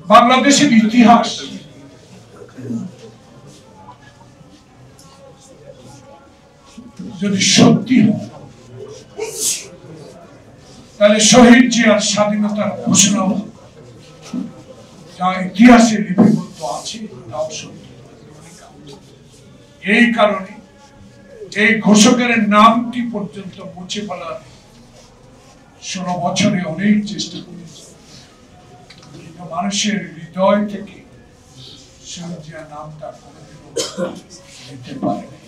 বাংলাদেশের ইতিহাস যদি সত্যি হয় তাহলে শহীদ জিয়ার স্বাধীনতার ঘোষণা যা ইতিহাসে লিপিবদ্ধ আছে তাও সত্য। এই কারণে এই ঘোষকের নামটি পর্যন্ত মুছে ফেলার 16 বছরে অনেক চেষ্টা করেছে, কিন্তু মানুষের হৃদয় থেকে শহীদ জিয়া নামটা কোনোদিনও নিতে পারেনি।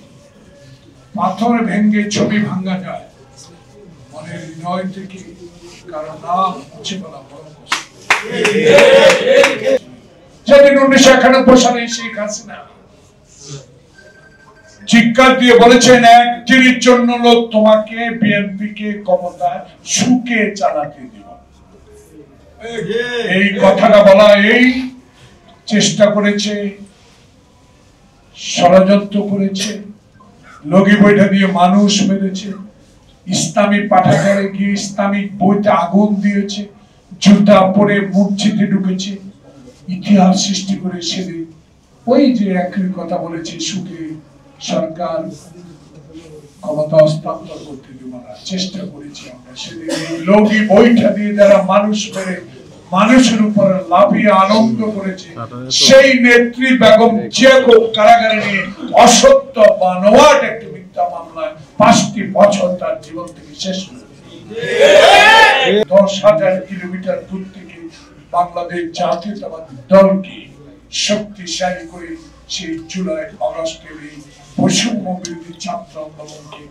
পাথর ভেঙে ছবি ভাঙা যায়, মনের হৃদয় থেকে কারো নাম মুছে ফেলা বড় কষ্ট। যেদিন 1991 সালে শেখ হাসিনা চিৎকার দিয়ে বলেছেন একদিনের জন্য লোক তোমাকে বিএনপি কে ক্ষমতায় সুখে চালাতে দেব, এই কথাটা বলা, এই চেষ্টা করেছে, ষড়যন্ত্র করেছে, লগি বইটা দিয়ে মানুষ মেরেছে, ইসলামী পাঠাগারে গিয়ে ইসলামিক বইতে আগুন দিয়েছে, জুতা পরে মসজিদে ঢুকেছে, ইতিহাস সৃষ্টি করে সেদিন ওই যে একই কথা বলেছে সুখে সরকার ক্ষমতা হস্তান্তর করতে দেব না, চেষ্টা করেছি আমরা। সেদিন লগি বইটা দিয়ে যারা মানুষ মেরে মানুষের উপর লাফিয়ে আনন্দ করেছে, সেই নেত্রী বেগম জিয়াকে কারাগারে নিয়ে অসত্য বানোয়াট একটি মিথ্যা মামলায় 5টি বছর তার জীবন থেকে শেষ হয়েছে। 10,000 কিলোমিটার দূর থেকে বাংলাদেশ জাতীয়তাবাদী দলকে শক্তিশালী করে সেই জুলাই আগস্টের এই বৈষম্য বিরোধী ছাত্র আন্দোলনকে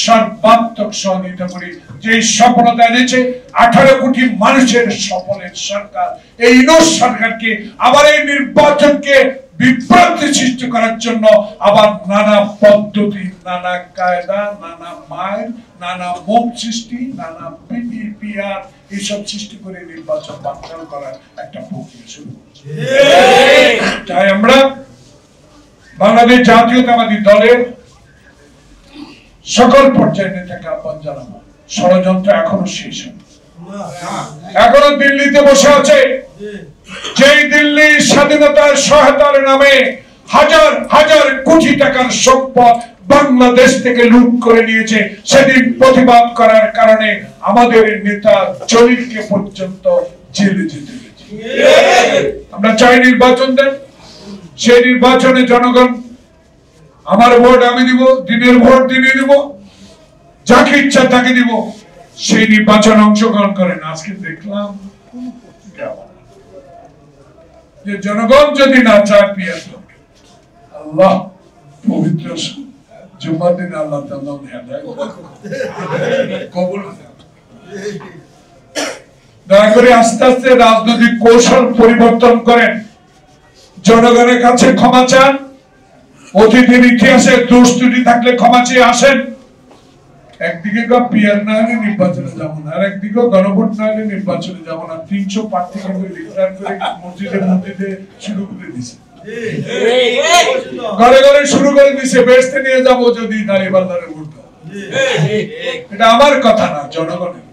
সর্বাত্মক সহযোগিতা করে যে সফলতা এনেছে, 18 কোটি মানুষের সফলের সরকার এই ইউনূস সরকারকে আবার এই নির্বাচনকে বিভ্রান্তি সৃষ্টি করার জন্য আবার নানা পদ্ধতি, নানা কায়দা, নানা মাইল, নানা মোম সৃষ্টি, নানা পিপিআর এইসব সৃষ্টি করে নির্বাচন বাতিল করার একটা প্রক্রিয়া শুরু করছে। তাই আমরা বাংলাদেশ জাতীয়তাবাদী দলের সকল পর্যায়ের নেতাকে আহ্বান জানাবো, ষড়যন্ত্র এখনো শেষ হয়নি, এখনো দিল্লিতে বসে আছে। যেই দিল্লি স্বাধীনতার সহায়তার নামে হাজার হাজার কোটি টাকার সম্পদ বাংলাদেশ থেকে লুট করে নিয়েছে, সেদিন প্রতিবাদ করার কারণে আমাদের নেতা জলিলকে পর্যন্ত জেলে যেতে হয়েছে। আমরা চাই নির্বাচন দেন, সেই নির্বাচনে জনগণ আমার ভোট আমি দিব, দিনের ভোট দিনে দিব, যাকে ইচ্ছা তাকে দিব, সেই নির্বাচনে অংশগ্রহণ করেন। আজকে দেখলাম যে জনগণ যদি না চায় পিয়ার আল্লাহ পবিত্র জুমার দিন আল্লাহ কবুল। দয়া করে আস্তে আস্তে রাজনৈতিক কৌশল পরিবর্তন করেন, জনগণের কাছে ক্ষমা চান, অতীতের ইতিহাসে দোষ ত্রুটি থাকলে ক্ষমা চেয়ে আসেন। একদিকে পিয়ার না হলে নির্বাচনে যাবো না, আর একদিকে গণভোট না হলে নির্বাচনে যাবো না। 300 প্রার্থী ডিক্লেয়ার করে মসজিদে মসজিদে শুরু করে দিছে, ঘরে ঘরে শুরু করে দিছে, বেহেশতে নিয়ে যাবো যদি দাঁড়িয়ে বাজারে ভোট। এটা আমার কথা না, জনগণের।